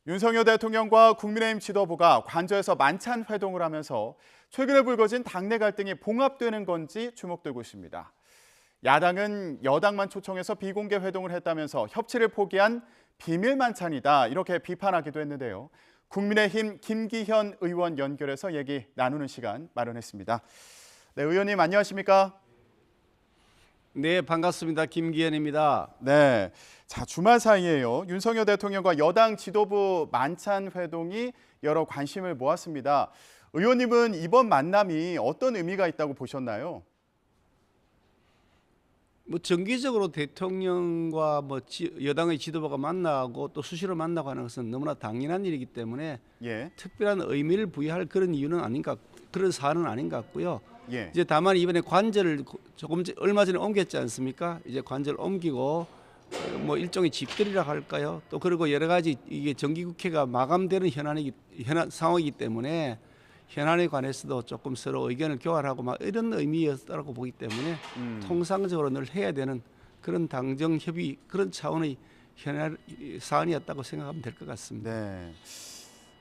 윤석열 대통령과 국민의힘 지도부가 관저에서 만찬 회동을 하면서 최근에 불거진 당내 갈등이 봉합되는 건지 주목되고 있습니다. 야당은 여당만 초청해서 비공개 회동을 했다면서 협치를 포기한 비밀 만찬이다 이렇게 비판하기도 했는데요. 국민의힘 김기현 의원 연결해서 얘기 나누는 시간 마련했습니다. 네, 의원님 안녕하십니까? 네, 반갑습니다. 김기현입니다. 네, 자 주말 사이에요. 윤석열 대통령과 여당 지도부 만찬 회동이 여러 관심을 모았습니다. 의원님은 이번 만남이 어떤 의미가 있다고 보셨나요? 정기적으로 대통령과 여당의 지도부가 만나고 또 수시로 만나고 하는 것은 너무나 당연한 일이기 때문에 예, 특별한 의미를 부여할 그런 이유는 그런 사안은 아닌 것 같고요. 예. 이제 다만 이번에 관절을 얼마 전에 옮겼지 않습니까? 이제 관절 옮기고 일종의 집들이라 할까요? 또 그리고 여러 가지 이게 정기국회가 마감되는 현안 상황이기 때문에 현안에 관해서도 조금 서로 의견을 교환하고 이런 의미였다고 보기 때문에 통상적으로 늘 해야 되는 그런 당정 협의 그런 차원의 사안이었다고 생각하면 될 것 같습니다. 네.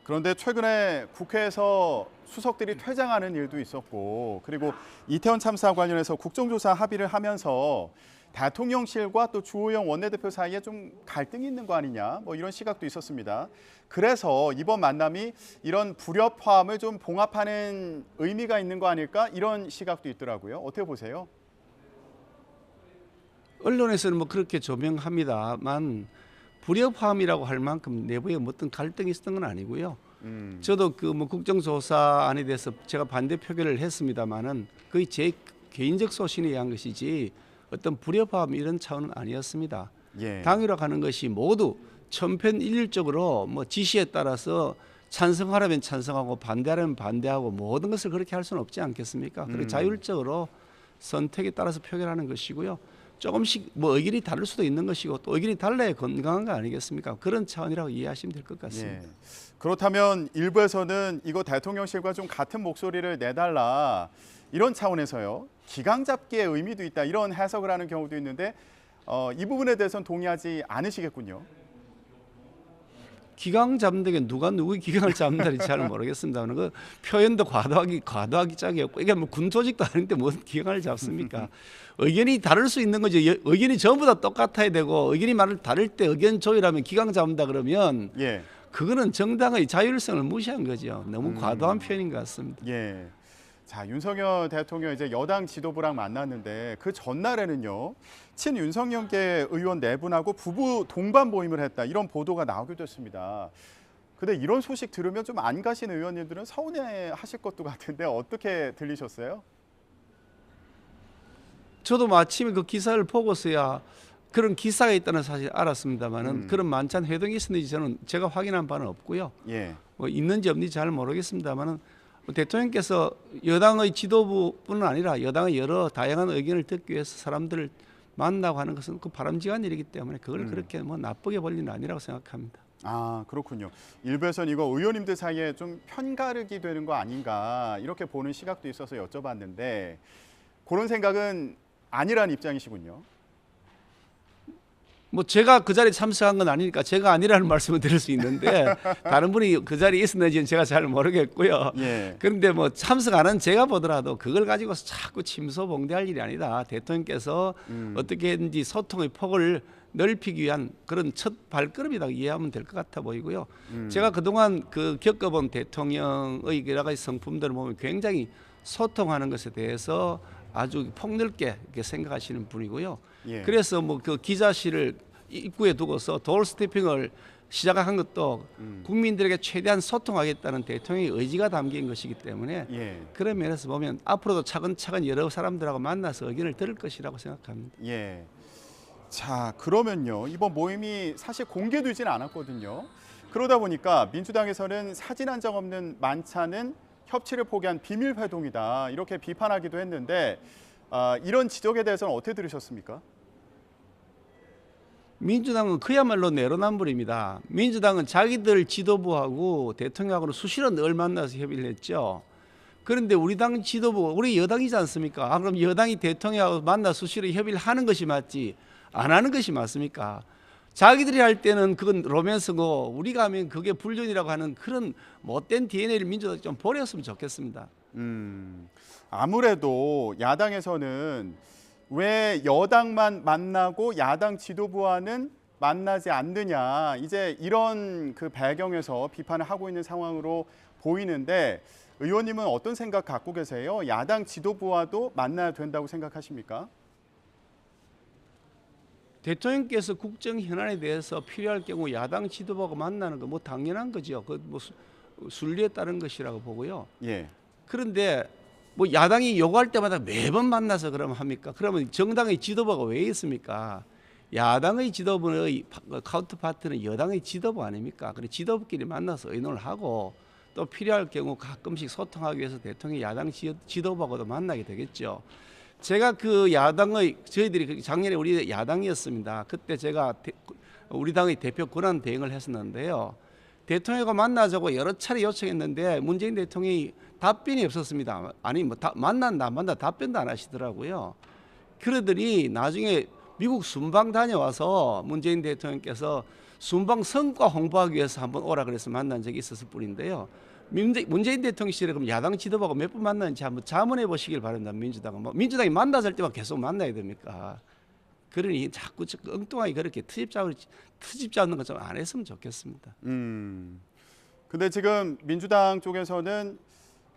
그런데 최근에 국회에서 수석들이 퇴장하는 일도 있었고, 그리고 이태원 참사 관련해서 국정조사 합의를 하면서 대통령실과 또 주호영 원내대표 사이에 좀 갈등이 있는 거 아니냐, 이런 시각도 있었습니다. 그래서 이번 만남이 이런 불협화음을 좀 봉합하는 의미가 있는 거 아닐까, 이런 시각도 있더라고요. 어떻게 보세요? 언론에서는 그렇게 조명합니다만 불협화음이라고 할 만큼 내부에 어떤 갈등이 있었던 건 아니고요. 저도 국정조사안에 대해서 제가 반대 표결을 했습니다만은 거의 제 개인적 소신에 의한 것이지 어떤 불협화음 이런 차원은 아니었습니다. 예. 당이라 하는 것이 모두 천편일률적으로 지시에 따라서 찬성하라면 찬성하고 반대하라면 반대하고 모든 것을 그렇게 할 수는 없지 않겠습니까? 그리고 자율적으로 선택에 따라서 표결하는 것이고요. 조금씩 의견이 다를 수도 있는 것이고 또 의견이 달라야 건강한 거 아니겠습니까? 그런 차원이라고 이해하시면 될 것 같습니다. 예. 그렇다면 일부에서는 이거 대통령실과 좀 같은 목소리를 내달라 이런 차원에서요. 기강 잡기의 의미도 있다 이런 해석을 하는 경우도 있는데 이 부분에 대해서는 동의하지 않으시겠군요. 기강 잡는 게 누가 누구의 기강을 잡는다는지 잘 모르겠습니다만 그 표현도 과도하기 짝이었고 이게 군 조직도 아닌데 무슨 기강을 잡습니까? 의견이 다를 수 있는 거죠. 의견이 전부 다 똑같아야 되고 의견이 다를 때 의견 조율하면 기강 잡는다 그러면 예. 그거는 정당의 자율성을 무시한 거죠. 너무 과도한 표현인 것 같습니다. 예. 자, 윤석열 대통령 이제 여당 지도부랑 만났는데 그 전날에는요. 친윤석열계 의원 네 분하고 부부 동반 모임을 했다. 이런 보도가 나오기도 했습니다. 근데 이런 소식 들으면 좀 안 가신 의원님들은 서운해 하실 것도 같은데 어떻게 들리셨어요? 저도 마침에 그 기사를 보고서야 그런 기사가 있다는 사실 알았습니다만은 그런 만찬 회동이 있었는지 제가 확인한 바는 없고요. 예. 있는지 없는지 잘 모르겠습니다만은 대통령께서 여당의 지도부뿐만 아니라 여당의 여러 다양한 의견을 듣기 위해서 사람들을 만나고 하는 것은 바람직한 일이기 때문에 그걸 그렇게 나쁘게 볼 일은 아니라고 생각합니다. 아, 그렇군요. 일부에서는 이거 의원님들 사이에 좀 편가르기 되는 거 아닌가 이렇게 보는 시각도 있어서 여쭤봤는데 그런 생각은 아니라는 입장이시군요. 제가 그 자리에 참석한 건 아니니까 제가 아니라는 말씀을 드릴 수 있는데 다른 분이 그 자리에 있었는지는 제가 잘 모르겠고요. 예. 그런데 참석 안 한 제가 보더라도 그걸 가지고서 자꾸 침소봉대할 일이 아니다. 대통령께서 어떻게든지 소통의 폭을 넓히기 위한 그런 첫 발걸음이라고 이해하면 될 것 같아 보이고요. 제가 그동안 겪어본 대통령의 여러 가지 성품들을 보면 굉장히 소통하는 것에 대해서 아주 폭넓게 이렇게 생각하시는 분이고요. 예. 그래서 그 기자실을 입구에 두고서 도어 스태핑을 시작한 것도 국민들에게 최대한 소통하겠다는 대통령의 의지가 담긴 것이기 때문에 예. 그런 면에서 보면 앞으로도 차근차근 여러 사람들하고 만나서 의견을 들을 것이라고 생각합니다. 예. 자, 그러면요. 이번 모임이 사실 공개되지는 않았거든요. 그러다 보니까 민주당에서는 사진 한 장 없는 만찬은 협치를 포기한 비밀 회동이다. 이렇게 비판하기도 했는데 이런 지적에 대해서는 어떻게 들으셨습니까? 민주당은 그야말로 내로남불입니다. 민주당은 자기들 지도부하고 대통령하고는 수시로 늘 만나서 협의를 했죠. 그런데 우리 당 지도부, 우리 여당이지 않습니까? 그럼 여당이 대통령하고 만나 수시로 협의를 하는 것이 맞지 안 하는 것이 맞습니까? 자기들이 할 때는 그건 로맨스고 우리가 하면 그게 불륜이라고 하는 그런 못된 DNA를 민주당이 좀 버렸으면 좋겠습니다. 아무래도 야당에서는 왜 여당만 만나고 야당 지도부와는 만나지 않느냐, 이제 이런 그 배경에서 비판을 하고 있는 상황으로 보이는데, 의원님은 어떤 생각 갖고 계세요? 야당 지도부와도 만나야 된다고 생각하십니까? 대통령께서 국정 현안에 대해서 필요할 경우 야당 지도부가 만나는 거 뭐 당연한 거죠. 그 뭐 순리에 따른 것이라고 보고요. 예. 그런데 뭐 야당이 요구할 때마다 매번 만나서 그러면 합니까? 그러면 정당의 지도부가 왜 있습니까? 야당의 지도부의 카운터파트는 여당의 지도부 아닙니까? 그래 지도부끼리 만나서 의논을 하고 또 필요할 경우 가끔씩 소통하기 위해서 대통령이 야당 지도부하고도 만나게 되겠죠. 제가 그 야당의 저희들이 작년에 우리 야당이었습니다. 그때 제가 우리 당의 대표 권한 대행을 했었는데요. 대통령과 만나자고 여러 차례 요청했는데 문재인 대통령이 답변이 없었습니다. 아니 뭐 만난다 안 만나 답변도 안 하시더라고요. 그러더니 나중에 미국 순방 다녀와서 문재인 대통령께서 순방 성과 홍보하기 위해서 한번 오라 그래서 만난 적이 있었을 뿐인데요. 문재인 대통령 시절에 그럼 야당 지도부하고 몇 번 만났는지 한번 자문해 보시길 바랍니다. 민주당은 뭐 민주당이 만나자 때만 계속 만나야 됩니까? 그러니 자꾸 엉뚱하게 그렇게 트집 잡는 거 좀 안 했으면 좋겠습니다. 근데 지금 민주당 쪽에서는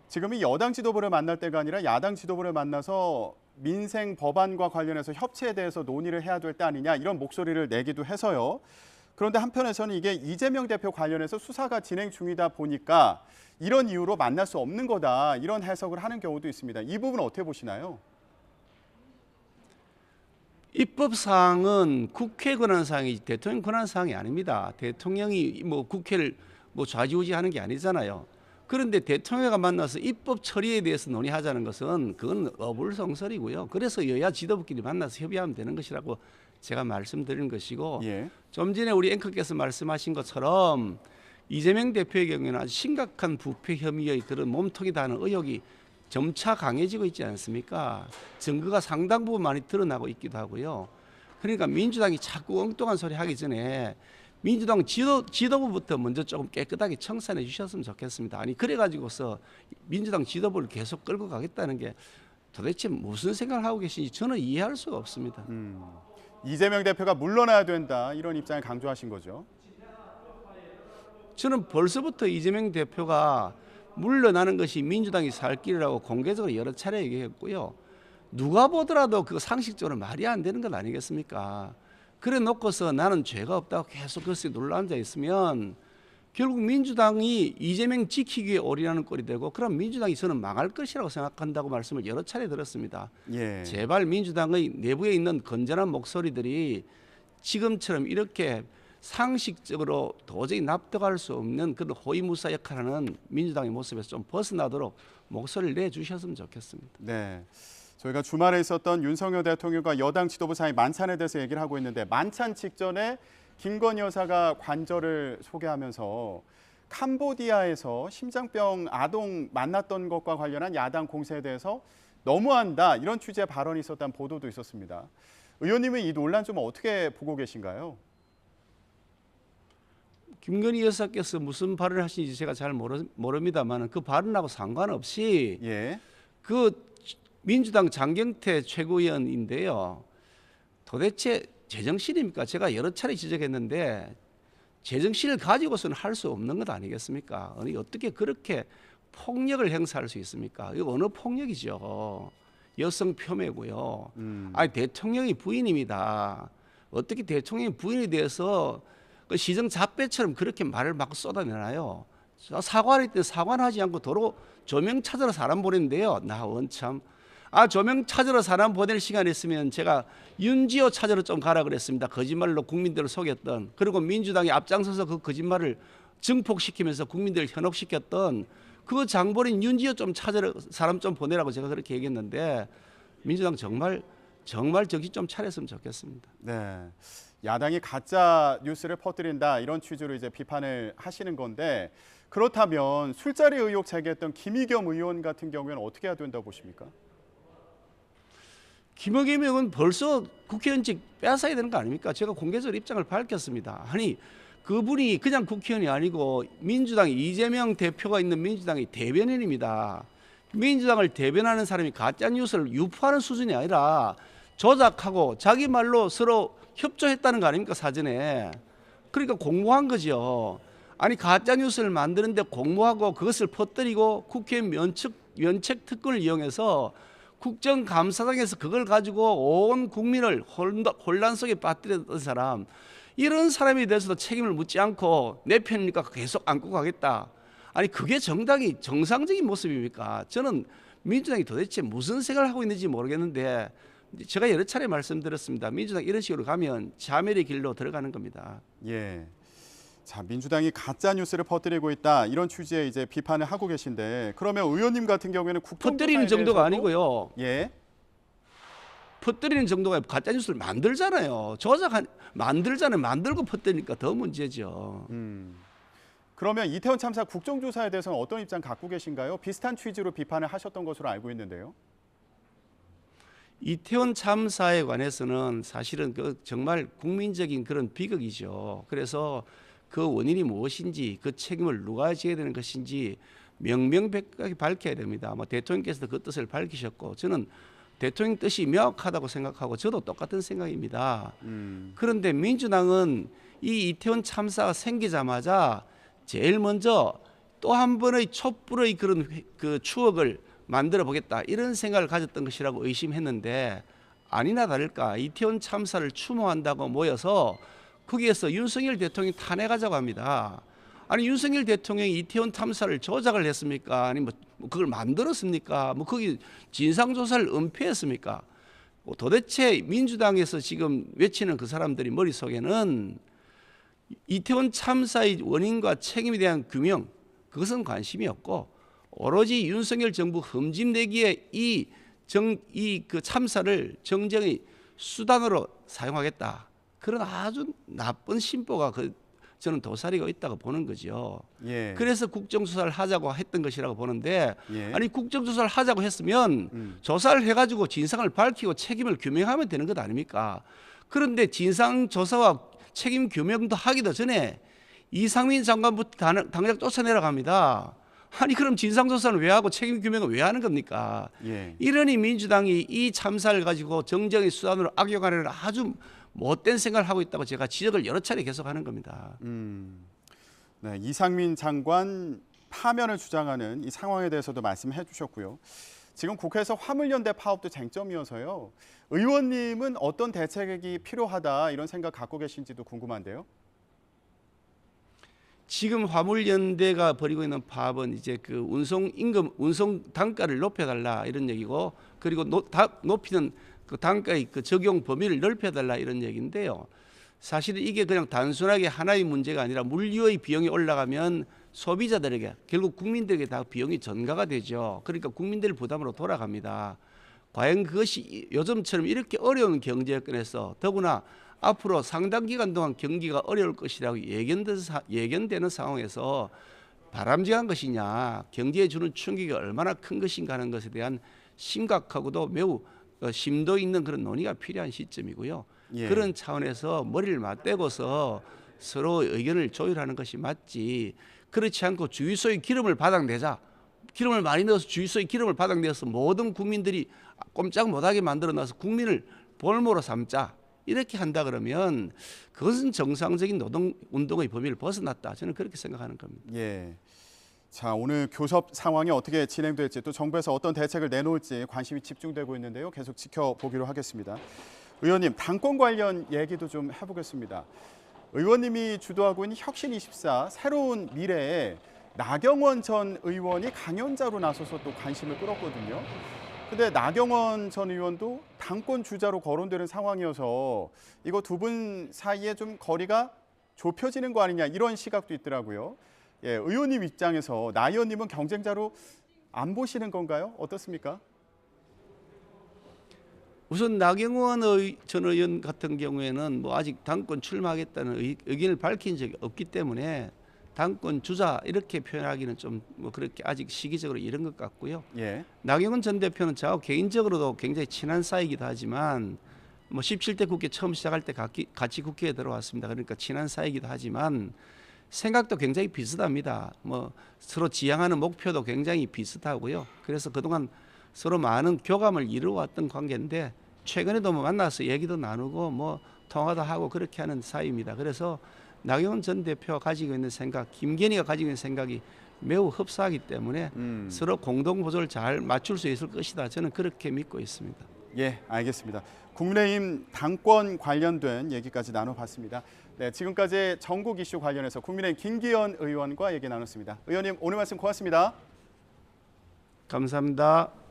지금이 여당 지도부를 만날 때가 아니라 야당 지도부를 만나서 민생 법안과 관련해서 협치에 대해서 논의를 해야 될 때 아니냐, 이런 목소리를 내기도 해서요. 그런데 한편에서는 이게 이재명 대표 관련해서 수사가 진행 중이다 보니까 이런 이유로 만날 수 없는 거다, 이런 해석을 하는 경우도 있습니다. 이 부분 어떻게 보시나요? 입법사항은 국회 권한사항이지 대통령 권한사항이 아닙니다. 대통령이 뭐 국회를 뭐 좌지우지하는 게 아니잖아요. 그런데 대통령과 만나서 입법 처리에 대해서 논의하자는 것은 그건 어불성설이고요. 그래서 여야 지도부끼리 만나서 협의하면 되는 것이라고 제가 말씀드린 것이고, 예. 좀 전에 우리 앵커께서 말씀하신 것처럼 이재명 대표의 경우에는 아주 심각한 부패 혐의의 그런 몸통이 다는 의혹이 점차 강해지고 있지 않습니까? 증거가 상당 부분 많이 드러나고 있기도 하고요. 그러니까 민주당이 자꾸 엉뚱한 소리 하기 전에 민주당 지도부부터 먼저 조금 깨끗하게 청산해 주셨으면 좋겠습니다. 아니 그래가지고서 민주당 지도부를 계속 끌고 가겠다는 게 도대체 무슨 생각을 하고 계신지 저는 이해할 수가 없습니다. 이재명 대표가 물러나야 된다, 이런 입장을 강조하신 거죠. 저는 벌써부터 이재명 대표가 물러나는 것이 민주당이 살 길이라고 공개적으로 여러 차례 얘기했고요. 누가 보더라도 그 상식적으로 말이 안 되는 것 아니겠습니까? 그래 놓고서 나는 죄가 없다고 계속 그것에 눌러앉아 있으면 결국 민주당이 이재명 지키기 위해 올인하는 꼴이 되고, 그럼 민주당이 저는 망할 것이라고 생각한다고 말씀을 여러 차례 들었습니다. 예. 제발 민주당의 내부에 있는 건전한 목소리들이 지금처럼 이렇게 상식적으로 도저히 납득할 수 없는 그런 호위무사 역할하는 민주당의 모습에서 좀 벗어나도록 목소리를 내주셨으면 좋겠습니다. 네. 저희가 주말에 있었던 윤석열 대통령과 여당 지도부 사이 만찬에 대해서 얘기를 하고 있는데, 만찬 직전에 김건희 여사가 관절을 소개하면서 캄보디아에서 심장병 아동 만났던 것과 관련한 야당 공세에 대해서 너무한다, 이런 취지의 발언이 있었다는 보도도 있었습니다. 의원님은 이 논란 좀 어떻게 보고 계신가요? 김건희 여사께서 무슨 발언을 하시는지 제가 잘 모릅니다만 그 발언하고 상관없이 예. 그 민주당 장경태 최고위원인데요. 도대체 제정신입니까? 제가 여러 차례 지적했는데 제정신을 가지고서는 할 수 없는 것 아니겠습니까? 아니 어떻게 그렇게 폭력을 행사할 수 있습니까? 이거 어느 폭력이죠? 여성 폄훼고요. 아니 대통령이 부인입니다. 어떻게 대통령이 부인에 대해서 그 시정 잡배처럼 그렇게 말을 막 쏟아내나요? 사과할 때 사과는 하지 않고 도로 조명 찾으러 사람 보냈는데요. 나 원참 조명 찾으러 사람 보낼 시간 있으면 제가 윤지호 찾으러 좀 가라 그랬습니다. 거짓말로 국민들을 속였던, 그리고 민주당이 앞장서서 그 거짓말을 증폭시키면서 국민들을 현혹시켰던 그 장본인 윤지호 좀 찾으러 사람 좀 보내라고 제가 그렇게 얘기했는데, 민주당 정말 정신 좀 차렸으면 좋겠습니다. 네. 야당이 가짜 뉴스를 퍼뜨린다, 이런 취지로 이제 비판을 하시는 건데, 그렇다면 술자리 의혹 제기했던 김의겸 의원 같은 경우에는 어떻게 해야 된다고 보십니까? 김어겸은 벌써 국회의원직 빼앗아야 되는 거 아닙니까? 제가 공개적으로 입장을 밝혔습니다. 아니 그분이 그냥 국회의원이 아니고 민주당 이재명 대표가 있는 민주당의 대변인입니다. 민주당을 대변하는 사람이 가짜 뉴스를 유포하는 수준이 아니라 조작하고 자기 말로 서로 협조했다는 거 아닙니까 사전에. 그러니까 공모한 거죠. 아니 가짜 뉴스를 만드는데 공모하고 그것을 퍼뜨리고 국회의원 면책 특권을 이용해서 국정감사장에서 그걸 가지고 온 국민을 혼란 속에 빠뜨렸던 사람, 이런 사람에 대해서도 책임을 묻지 않고 내 편이니까 계속 안고 가겠다. 아니 그게 정당이 정상적인 모습입니까? 저는 민주당이 도대체 무슨 생각을 하고 있는지 모르겠는데 제가 여러 차례 말씀드렸습니다. 민주당 이런 식으로 가면 자멸의 길로 들어가는 겁니다. 예. 자, 민주당이 가짜 뉴스를 퍼뜨리고 있다 이런 취지의 이제 비판을 하고 계신데 그러면 의원님 같은 경우에는 퍼뜨리는 정도가 아니고요. 예. 퍼뜨리는 정도가 가짜 뉴스를 만들잖아요. 만들잖아요. 만들고 퍼뜨리니까 더 문제죠. 그러면 이태원 참사 국정조사에 대해서는 어떤 입장 갖고 계신가요? 비슷한 취지로 비판을 하셨던 것으로 알고 있는데요. 이태원 참사에 관해서는 사실은 그 정말 국민적인 그런 비극이죠. 그래서 그 원인이 무엇인지 그 책임을 누가 져야 되는 것인지 명명백백하게 밝혀야 됩니다. 아마 대통령께서도 그 뜻을 밝히셨고 저는 대통령 뜻이 명확하다고 생각하고 저도 똑같은 생각입니다. 그런데 민주당은 이 이태원 참사가 생기자마자 제일 먼저 또 한 번의 촛불의 그런 그 추억을 만들어 보겠다 이런 생각을 가졌던 것이라고 의심했는데 아니나 다를까 이태원 참사를 추모한다고 모여서 거기에서 윤석열 대통령 탄핵하자고 합니다. 아니 윤석열 대통령이 이태원 참사를 조작을 했습니까? 아니 뭐 그걸 만들었습니까? 뭐 거기 진상조사를 은폐했습니까? 도대체 민주당에서 지금 외치는 그 사람들이 머릿속에는 이태원 참사의 원인과 책임에 대한 규명 그것은 관심이 없고 오로지 윤석열 정부 흠집내기에 이 그 참사를 정쟁의 수단으로 사용하겠다. 그런 아주 나쁜 심보가 저는 도사리고 있다고 보는 거죠. 예. 그래서 국정조사를 하자고 했던 것이라고 보는데 예. 아니 국정조사를 하자고 했으면 조사를 해가지고 진상을 밝히고 책임을 규명하면 되는 것 아닙니까? 그런데 진상조사와 책임 규명도 하기도 전에 이상민 장관부터 당장 쫓아내려갑니다. 아니 그럼 진상조사는 왜 하고 책임 규명은 왜 하는 겁니까? 예. 이러니 민주당이 이 참사를 가지고 정쟁의 수단으로 악용하려는 아주 못된 생각을 하고 있다고 제가 지적을 여러 차례 계속하는 겁니다. 네, 이상민 장관 파면을 주장하는 이 상황에 대해서도 말씀해 주셨고요. 지금 국회에서 화물연대 파업도 쟁점이어서요. 의원님은 어떤 대책이 필요하다 이런 생각 갖고 계신지도 궁금한데요. 지금 화물연대가 벌이고 있는 파업은 이제 그 운송 단가를 높여달라 이런 얘기고 그리고 높이는 그 단가의 그 적용 범위를 넓혀달라 이런 얘기인데요. 사실은 이게 그냥 단순하게 하나의 문제가 아니라 물류의 비용이 올라가면 소비자들에게 결국 국민들에게 다 비용이 전가가 되죠. 그러니까 국민들 부담으로 돌아갑니다. 과연 그것이 요즘처럼 이렇게 어려운 경제 여건에서 더구나 앞으로 상당 기간 동안 경기가 어려울 것이라고 예견되는 상황에서 바람직한 것이냐, 경제에 주는 충격이 얼마나 큰 것인가 하는 것에 대한 심각하고도 매우 심도 있는 그런 논의가 필요한 시점이고요. 예. 그런 차원에서 머리를 맞대고서 서로 의견을 조율하는 것이 맞지, 그렇지 않고 주유소에 기름을 바닥내자, 기름을 많이 넣어서 주유소에 기름을 바닥내서 모든 국민들이 꼼짝 못하게 만들어놔서 국민을 볼모로 삼자, 이렇게 한다 그러면 그것은 정상적인 노동운동의 범위를 벗어났다. 저는 그렇게 생각하는 겁니다. 예. 자, 오늘 교섭 상황이 어떻게 진행될지 또 정부에서 어떤 대책을 내놓을지 관심이 집중되고 있는데요. 계속 지켜보기로 하겠습니다. 의원님, 당권 관련 얘기도 좀 해보겠습니다. 의원님이 주도하고 있는 혁신24 새로운 미래에 나경원 전 의원이 강연자로 나서서 또 관심을 끌었거든요. 근데 나경원 전 의원도 당권 주자로 거론되는 상황이어서 이거 두 분 사이에 좀 거리가 좁혀지는 거 아니냐 이런 시각도 있더라고요. 예, 의원님 입장에서 나 의원님은 경쟁자로 안 보시는 건가요? 어떻습니까? 우선 나경원 전 의원 같은 경우에는 뭐 아직 당권 출마하겠다는 의견을 밝힌 적이 없기 때문에 당권 주자 이렇게 표현하기는 좀 뭐 그렇게 아직 시기적으로 이른 것 같고요. 예. 나경원 전 대표는 저하고 개인적으로도 굉장히 친한 사이이기도 하지만 뭐 17대 국회 처음 시작할 때 같이 국회에 들어왔습니다. 그러니까 친한 사이이기도 하지만 생각도 굉장히 비슷합니다. 뭐 서로 지향하는 목표도 굉장히 비슷하고요. 그래서 그동안 서로 많은 교감을 이루어왔던 관계인데 최근에도 뭐 만나서 얘기도 나누고 뭐 통화도 하고 그렇게 하는 사이입니다. 그래서 나경원 전 대표가 가지고 있는 생각, 김건희가 가지고 있는 생각이 매우 흡사하기 때문에 서로 공동 보조를 잘 맞출 수 있을 것이다. 저는 그렇게 믿고 있습니다. 예, 알겠습니다. 국민의힘 당권 관련된 얘기까지 나눠봤습니다. 네, 지금까지 전국 이슈 관련해서 국민의힘 김기현 의원과 얘기 나눴습니다. 의원님 오늘 말씀 고맙습니다. 감사합니다.